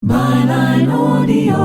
Byline Audio.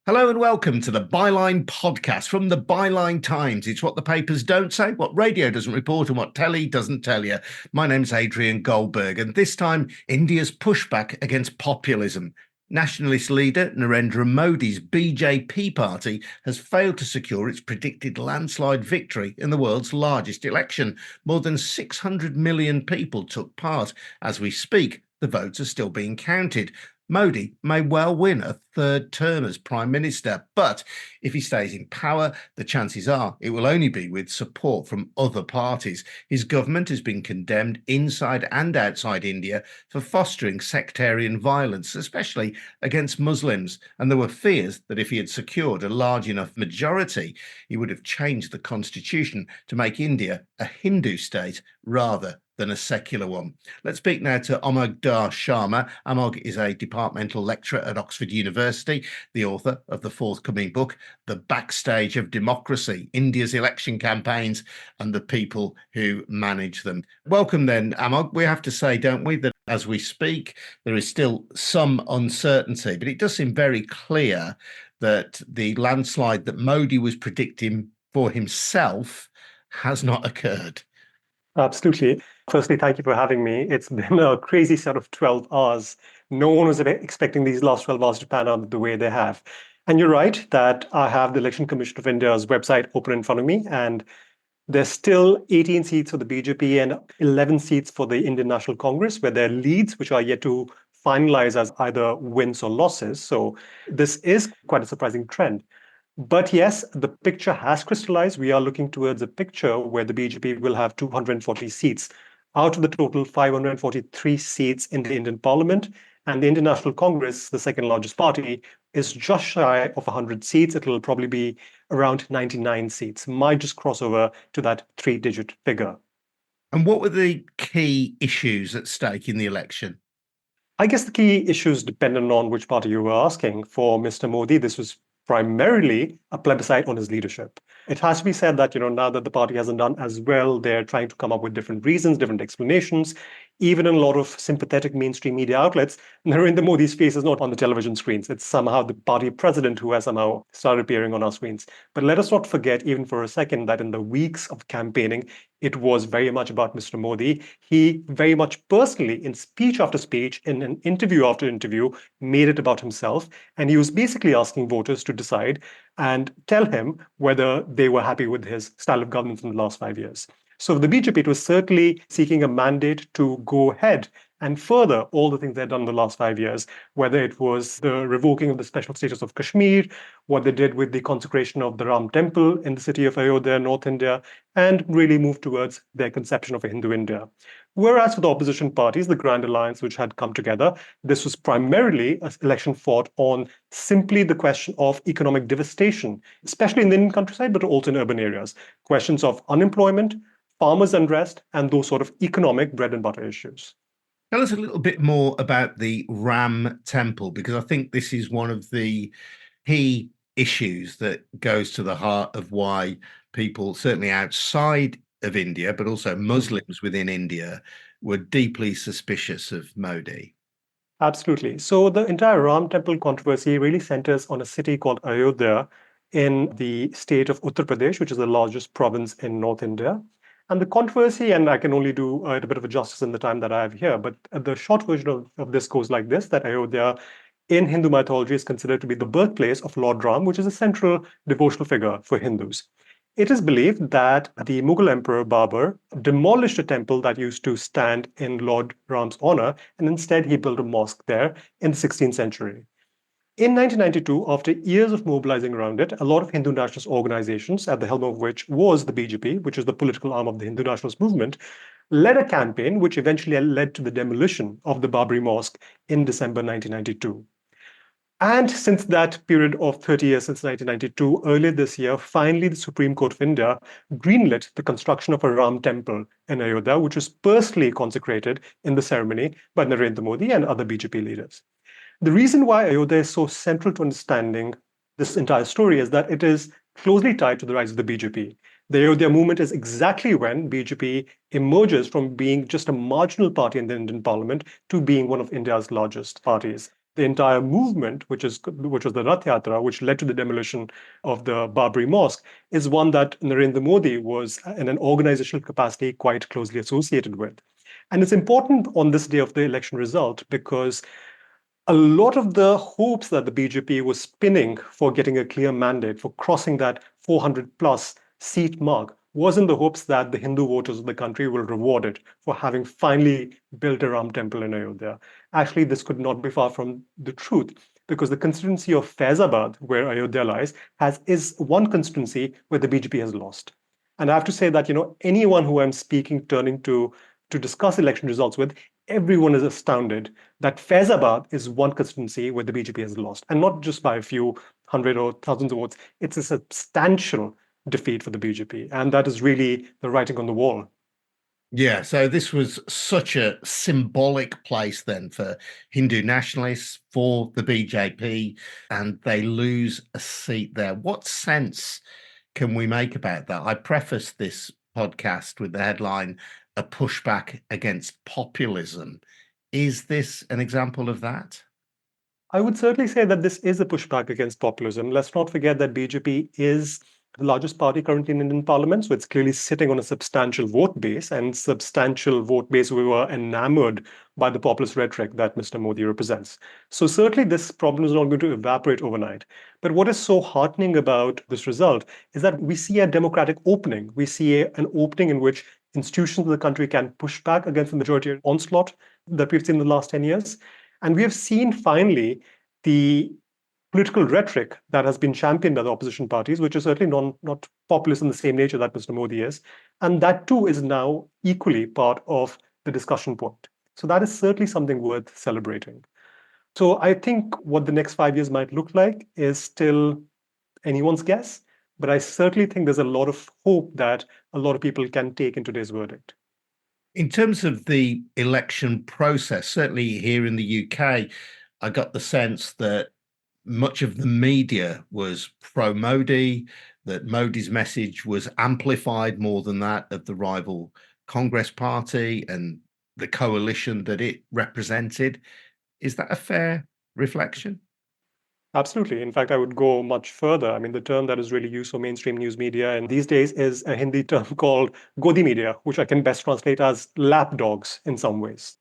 Hello and welcome to the Byline podcast from the Byline Times. It's what the papers don't say, what radio doesn't report, and what telly doesn't tell you. My name's Adrian Goldberg, and this time, India's pushback against populism. Nationalist leader Narendra Modi's BJP party has failed to secure its predicted landslide victory in the world's largest election. More than 600 million people took part. As we speak, the votes are still being counted. Modi may well win a third term as Prime Minister, but if he stays in power, the chances are it will only be with support from other parties. His government has been condemned inside and outside India for fostering sectarian violence, especially against Muslims, and there were fears that if he had secured a large enough majority, he would have changed the constitution to make India a Hindu state rather than a secular one. Let's speak now to Amog Dar Sharma. Amog is a departmental lecturer at Oxford University, the author of the forthcoming book, The Backstage of Democracy, India's Election Campaigns and the People Who Manage Them. Welcome then, Amog. We have to say, don't we, that as we speak, there is still some uncertainty, but it does seem very clear that the landslide that Modi was predicting for himself has not occurred. Absolutely. Firstly, thank you for having me. It's been a crazy set of 12 hours. No one was expecting these last 12 hours to pan out the way they have. And you're right that I have the Election Commission of India's website open in front of me, and there's still 18 seats for the BJP and 11 seats for the Indian National Congress, where there are leads which are yet to finalize as either wins or losses. So this is quite a surprising trend. But yes, the picture has crystallized. We are looking towards a picture where the BJP will have 240 seats out of the total 543 seats in the Indian Parliament. And the Indian National Congress, the second largest party, is just shy of 100 seats. It will probably be around 99 seats, might just cross over to that three-digit figure. And what were the key issues at stake in the election? I guess the key issues depended on which party you were asking. For Mr. Modi, this was primarily a plebiscite on his leadership. It has to be said that, now that the party hasn't done as well, they're trying to come up with different reasons, different explanations. Even in a lot of sympathetic mainstream media outlets, Narendra Modi's face is not on the television screens. It's somehow the party president who has somehow started appearing on our screens. But let us not forget, even for a second, that in the weeks of campaigning, it was very much about Mr. Modi. He very much personally, in speech after speech, in an interview after interview, made it about himself. And he was basically asking voters to decide and tell him whether they were happy with his style of governance in the last 5 years. So the BJP was certainly seeking a mandate to go ahead and further all the things they've done in the last 5 years, whether it was the revoking of the special status of Kashmir, what they did with the consecration of the Ram Temple in the city of Ayodhya, North India, and really move towards their conception of a Hindu India. Whereas for the opposition parties, the Grand Alliance, which had come together, this was primarily an election fought on simply the question of economic devastation, especially in the Indian countryside, but also in urban areas. Questions of unemployment, farmers' unrest, and those sort of economic bread and butter issues. Tell us a little bit more about the Ram Temple, because I think this is one of the key issues that goes to the heart of why people, certainly outside of India, but also Muslims within India, were deeply suspicious of Modi. Absolutely. So the entire Ram Temple controversy really centers on a city called Ayodhya in the state of Uttar Pradesh, which is the largest province in North India. And the controversy, and I can only do a bit of a justice in the time that I have here, but the short version of this goes like this, that Ayodhya in Hindu mythology is considered to be the birthplace of Lord Ram, which is a central devotional figure for Hindus. It is believed that the Mughal Emperor Babur demolished a temple that used to stand in Lord Ram's honor, and instead he built a mosque there in the 16th century. In 1992, after years of mobilizing around it, a lot of Hindu nationalist organizations, at the helm of which was the BJP, which is the political arm of the Hindu nationalist movement, led a campaign which eventually led to the demolition of the Babri Mosque in December 1992. And since that period of 30 years, since 1992, earlier this year, finally the Supreme Court of India greenlit the construction of a Ram temple in Ayodhya, which was personally consecrated in the ceremony by Narendra Modi and other BJP leaders. The reason why Ayodhya is so central to understanding this entire story is that it is closely tied to the rise of the BJP. The Ayodhya movement is exactly when BJP emerges from being just a marginal party in the Indian parliament to being one of India's largest parties. The entire movement, which was the Rath Yatra, which led to the demolition of the Babri Mosque, is one that Narendra Modi was, in an organizational capacity, quite closely associated with. And it's important on this day of the election result because a lot of the hopes that the BJP was spinning for getting a clear mandate, for crossing that 400 plus seat mark, was in the hopes that the Hindu voters of the country will reward it for having finally built a Ram temple in Ayodhya. Actually, this could not be far from the truth because the constituency of Faizabad, where Ayodhya lies, is one constituency where the BJP has lost. And I have to say that, anyone who I'm turning to discuss election results with, everyone is astounded that Faizabad is one constituency where the BJP has lost, and not just by a few hundred or thousands of votes. It's a substantial defeat for the BJP, and that is really the writing on the wall. Yeah, so this was such a symbolic place then for Hindu nationalists, for the BJP, and they lose a seat there. What sense can we make about that? I prefaced this podcast with the headline, "A Pushback Against Populism." Is this an example of that? I would certainly say that this is a pushback against populism. Let's not forget that BJP is the largest party currently in Indian parliament, so it's clearly sitting on a substantial vote base, and substantial vote base we were enamored by the populist rhetoric that Mr. Modi represents. So certainly this problem is not going to evaporate overnight. But what is so heartening about this result is that we see a democratic opening. We see an opening in which institutions of the country can push back against the majority onslaught that we've seen in the last 10 years. And we have seen finally the political rhetoric that has been championed by the opposition parties, which is certainly not populist in the same nature that Mr. Modi is. And that too is now equally part of the discussion point. So that is certainly something worth celebrating. So I think what the next 5 years might look like is still anyone's guess, but I certainly think there's a lot of hope that a lot of people can take in today's verdict. In terms of the election process, certainly here in the UK, I got the sense that much of the media was pro-Modi, that Modi's message was amplified more than that of the rival Congress party and the coalition that it represented. Is that a fair reflection? Absolutely. In fact, I would go much further. I mean, the term that is really used for mainstream news media and these days is a Hindi term called Godi media, which I can best translate as lapdogs in some ways.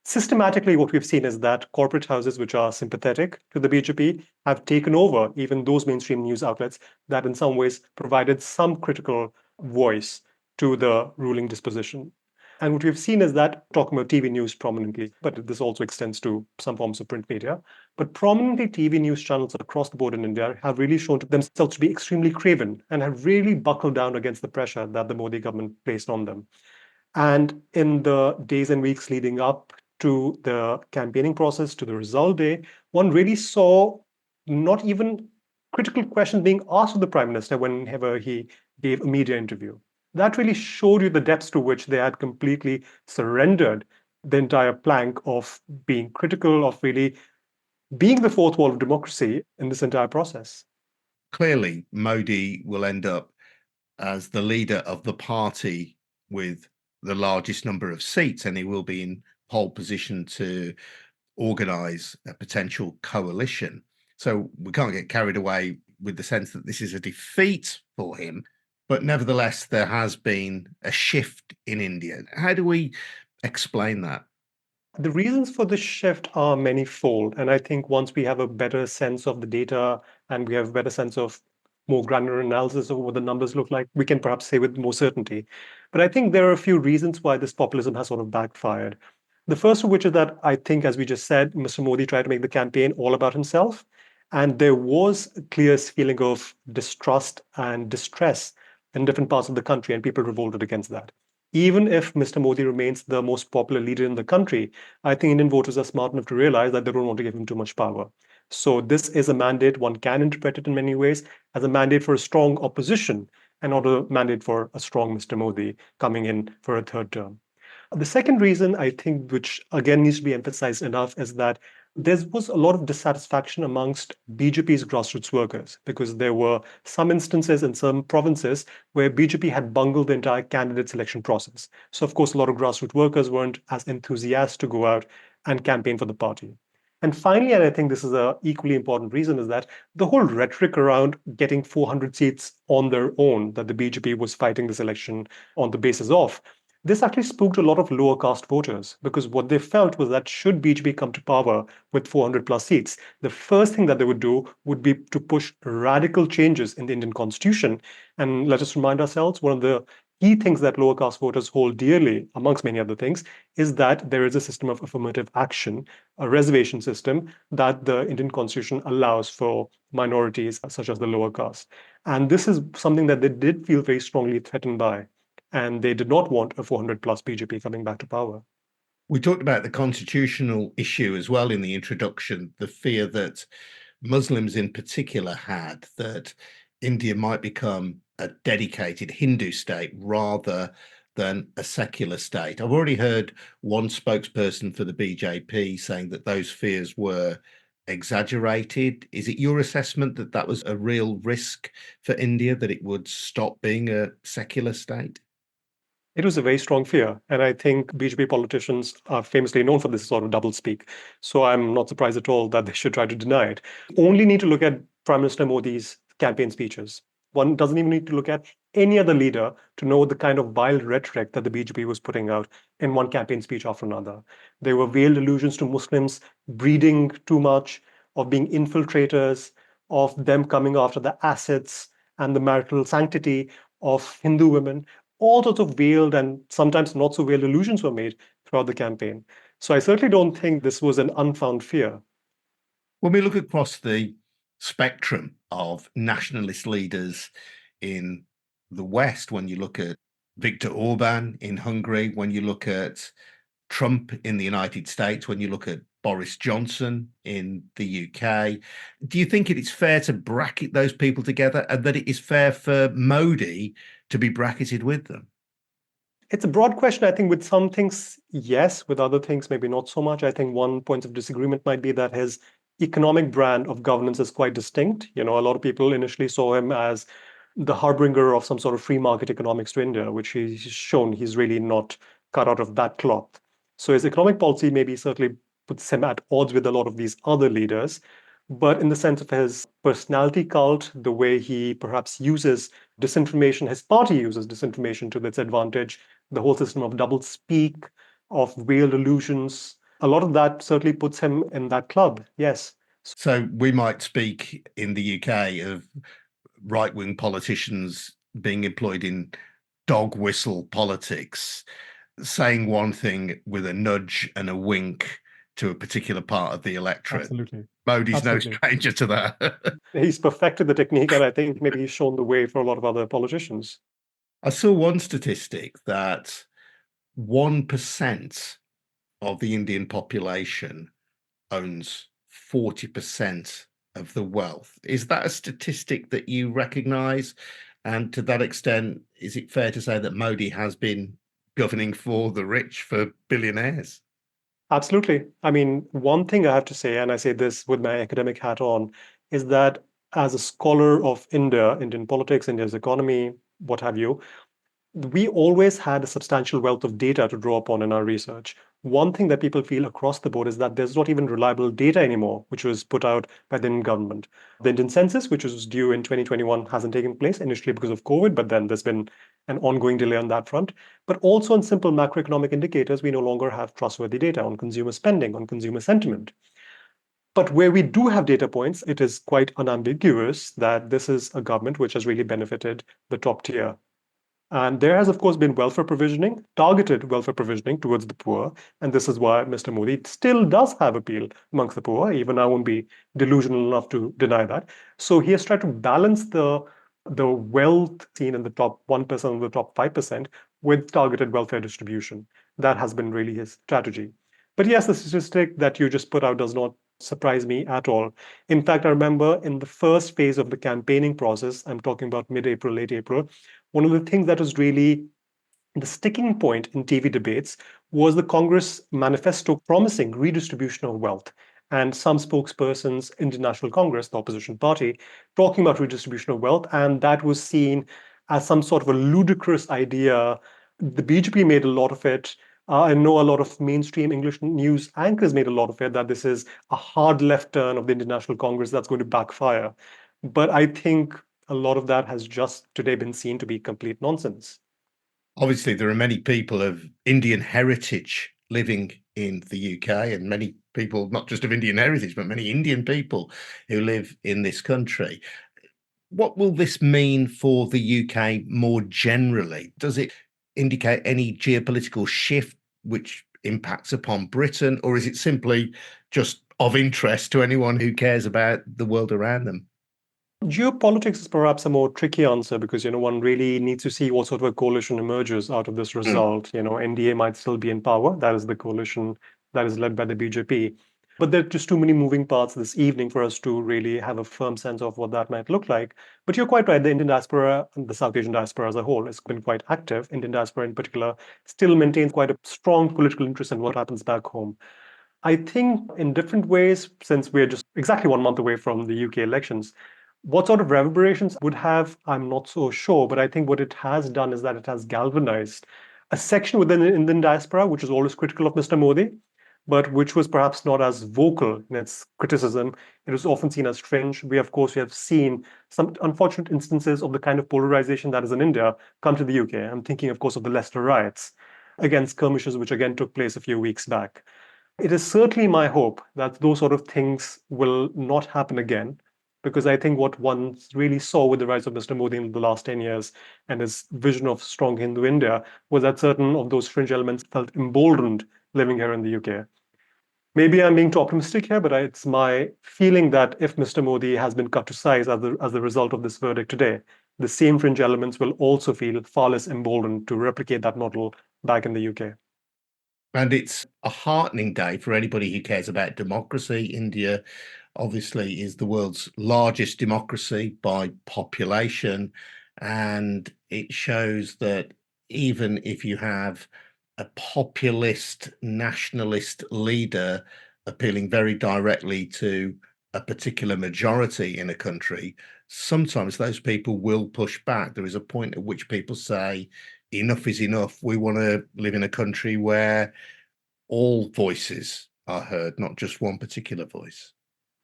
Systematically, what we've seen is that corporate houses which are sympathetic to the BJP have taken over even those mainstream news outlets that in some ways provided some critical voice to the ruling disposition. And what we've seen is that, talking about TV news prominently, but this also extends to some forms of print media, but prominently TV news channels across the board in India have really shown themselves to be extremely craven and have really buckled down against the pressure that the Modi government placed on them. And in the days and weeks leading up to the campaigning process, to the result day, one really saw not even critical questions being asked of the Prime Minister whenever he gave a media interview. That really showed you the depths to which they had completely surrendered the entire plank of being critical, of really being the fourth wall of democracy in this entire process. Clearly, Modi will end up as the leader of the party with the largest number of seats, and he will be in pole position to organize a potential coalition. So we can't get carried away with the sense that this is a defeat for him. But nevertheless, there has been a shift in India. How do we explain that? The reasons for this shift are manifold. And I think once we have a better sense of the data and we have a better sense of more granular analysis of what the numbers look like, we can perhaps say with more certainty. But I think there are a few reasons why this populism has sort of backfired. The first of which is that I think, as we just said, Mr. Modi tried to make the campaign all about himself. And there was a clear feeling of distrust and distress in different parts of the country, and people revolted against that. Even if Mr. Modi remains the most popular leader in the country, I think Indian voters are smart enough to realize that they don't want to give him too much power. So this is a mandate, one can interpret it in many ways, as a mandate for a strong opposition and not a mandate for a strong Mr. Modi coming in for a third term. The second reason I think, which again needs to be emphasized enough, is that there was a lot of dissatisfaction amongst BJP's grassroots workers because there were some instances in some provinces where BJP had bungled the entire candidate selection process. So, of course, a lot of grassroots workers weren't as enthusiastic to go out and campaign for the party. And finally, and I think this is an equally important reason, is that the whole rhetoric around getting 400 seats on their own that the BJP was fighting this election on the basis of, this actually spooked a lot of lower caste voters because what they felt was that should BJP come to power with 400 plus seats, the first thing that they would do would be to push radical changes in the Indian constitution. And let us remind ourselves, one of the key things that lower caste voters hold dearly, amongst many other things, is that there is a system of affirmative action, a reservation system that the Indian constitution allows for minorities such as the lower caste. And this is something that they did feel very strongly threatened by. And they did not want a 400 plus BJP coming back to power. We talked about the constitutional issue as well in the introduction, the fear that Muslims in particular had that India might become a dedicated Hindu state rather than a secular state. I've already heard one spokesperson for the BJP saying that those fears were exaggerated. Is it your assessment that that was a real risk for India, that it would stop being a secular state? It was a very strong fear. And I think BJP politicians are famously known for this sort of doublespeak. So I'm not surprised at all that they should try to deny it. Only need to look at Prime Minister Modi's campaign speeches. One doesn't even need to look at any other leader to know the kind of vile rhetoric that the BJP was putting out in one campaign speech after another. There were veiled allusions to Muslims breeding too much, of being infiltrators, of them coming after the assets and the marital sanctity of Hindu women. All sorts of veiled and sometimes not so veiled allusions were made throughout the campaign. So I certainly don't think this was an unfounded fear. When we look across the spectrum of nationalist leaders in the West, when you look at Viktor Orban in Hungary, when you look at Trump in the United States, when you look at Boris Johnson in the UK, do you think it is fair to bracket those people together and that it is fair for Modi to be bracketed with them? It's a broad question. I think with some things, yes. With other things, maybe not so much. I think one point of disagreement might be that his economic brand of governance is quite distinct. A lot of people initially saw him as the harbinger of some sort of free market economics to India, which he's shown he's really not cut out of that cloth. So his economic policy maybe certainly puts him at odds with a lot of these other leaders. But in the sense of his personality cult, the way he perhaps uses disinformation, his party uses disinformation to its advantage, the whole system of double speak, of veiled allusions, a lot of that certainly puts him in that club, yes. So we might speak in the UK of right-wing politicians being employed in dog whistle politics, saying one thing with a nudge and a wink to a particular part of the electorate. Absolutely. Modi's Absolutely. no stranger to that. He's perfected the technique, and I think maybe he's shown the way for a lot of other politicians. I saw one statistic that 1% of the Indian population owns 40% of the wealth. Is that a statistic that you recognize? And to that extent, is it fair to say that Modi has been governing for the rich, for billionaires? Absolutely. I mean, one thing I have to say, and I say this with my academic hat on, is that as a scholar of India, Indian politics, India's economy, what have you, we always had a substantial wealth of data to draw upon in our research. One thing that people feel across the board is that there's not even reliable data anymore, which was put out by the Indian government. The Indian census, which was due in 2021, hasn't taken place initially because of COVID, but then there's been an ongoing delay on that front. But also on simple macroeconomic indicators, we no longer have trustworthy data on consumer spending, on consumer sentiment. But where we do have data points, it is quite unambiguous that this is a government which has really benefited the top tier. And there has, of course, been welfare provisioning, targeted welfare provisioning towards the poor. And this is why Mr. Modi still does have appeal amongst the poor. Even I won't be delusional enough to deny that. So he has tried to balance the wealth seen in the top 1% and the top 5% with targeted welfare distribution. That has been really his strategy. But yes, the statistic that you just put out does not surprise me at all. In fact, I remember in the first phase of the campaigning process, I'm talking about mid-April, late April, one of the things that was really the sticking point in TV debates was the Congress manifesto promising redistribution of wealth. and some spokespersons, Indian National Congress, the opposition party, talking about redistribution of wealth. And that was seen as some sort of a ludicrous idea. The BJP made a lot of it. I know a lot of mainstream English news anchors made a lot of it, that this is a hard left turn of the Indian National Congress that's going to backfire. But I think a lot of that has just today been seen to be complete nonsense. Obviously, there are many people of Indian heritage living in the UK, and many people, not just of Indian heritage, but many Indian people who live in this country. What will this mean for the UK more generally? Does it indicate any geopolitical shift which impacts upon Britain, or is it simply just of interest to anyone who cares about the world around them? Geopolitics is perhaps a more tricky answer because one really needs to see what sort of a coalition emerges out of this result. NDA might still be in power. That is the coalition that is led by the BJP. But there are just too many moving parts this evening for us to really have a firm sense of what that might look like. But you're quite right. The Indian diaspora and the South Asian diaspora as a whole has been quite active. Indian diaspora in particular still maintains quite a strong political interest in what happens back home. I think in different ways, since we're just exactly 1 month away from the UK elections, what sort of reverberations would have, I'm not so sure, but I think what it has done is that it has galvanized a section within the Indian diaspora, which is always critical of Mr. Modi, but which was perhaps not as vocal in its criticism. It was often seen as fringe. We have seen some unfortunate instances of the kind of polarization that is in India come to the UK. I'm thinking, of course, of the Leicester riots against skirmishes, which again took place a few weeks back. It is certainly my hope that those sort of things will not happen again, because I think what one really saw with the rise of Mr. Modi in the last 10 years and his vision of strong Hindu India was that certain of those fringe elements felt emboldened living here in the UK. Maybe I'm being too optimistic here, but it's my feeling that if Mr. Modi has been cut to size as a result of this verdict today, the same fringe elements will also feel far less emboldened to replicate that model back in the UK. And it's a heartening day for anybody who cares about democracy. India obviously is the world's largest democracy by population, and it shows that even if you have a populist nationalist leader appealing very directly to a particular majority in a country, sometimes those people will push back. There is a point at which people say, enough is enough. We want to live in a country where all voices are heard, not just one particular voice.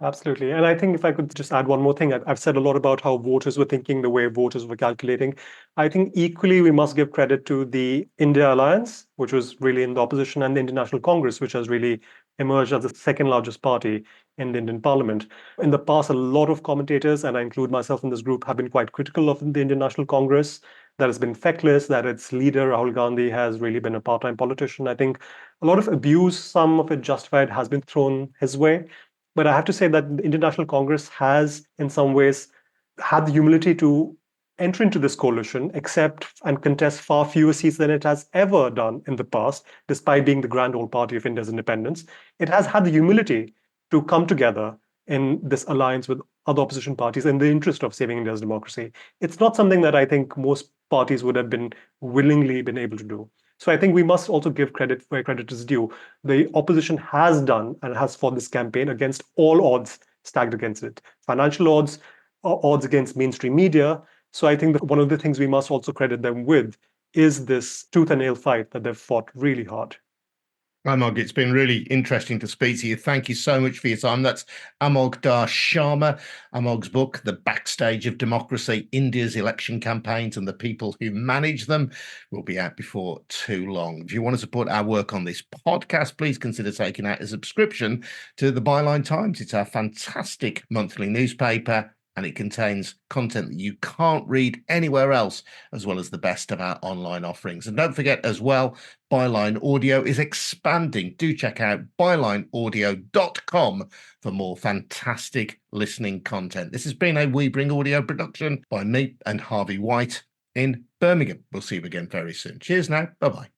Absolutely. And I think if I could just add one more thing, I've said a lot about how voters were thinking, the way voters were calculating. I think equally we must give credit to the India Alliance, which was really in the opposition, and the Indian National Congress, which has really emerged as the second largest party in the Indian Parliament. In the past, a lot of commentators, and I include myself in this group, have been quite critical of the Indian National Congress, that has been feckless, that its leader, Rahul Gandhi, has really been a part-time politician. I think a lot of abuse, some of it justified, has been thrown his way. But I have to say that the Indian National Congress has, in some ways, had the humility to enter into this coalition, accept and contest far fewer seats than it has ever done in the past, despite being the grand old party of India's independence. It has had the humility to come together in this alliance with other opposition parties in the interest of saving India's democracy. It's not something that I think most parties would have been willingly been able to do. So I think we must also give credit where credit is due. The opposition has done and has fought this campaign against all odds stacked against it. Financial odds, odds against mainstream media. So I think that one of the things we must also credit them with is this tooth and nail fight that they've fought really hard. Amog, it's been really interesting to speak to you. Thank you so much for your time. That's Amog Dar Sharma. Amog's book, The Backstage of Democracy, India's Election Campaigns and the People Who Manage Them, will be out before too long. If you want to support our work on this podcast, please consider taking out a subscription to the Byline Times. It's our fantastic monthly newspaper, and it contains content that you can't read anywhere else, as well as the best of our online offerings. And don't forget as well, Byline Audio is expanding. Do check out bylineaudio.com for more fantastic listening content. This has been a We Bring Audio production by me and Harvey White in Birmingham. We'll see you again very soon. Cheers now. Bye-bye.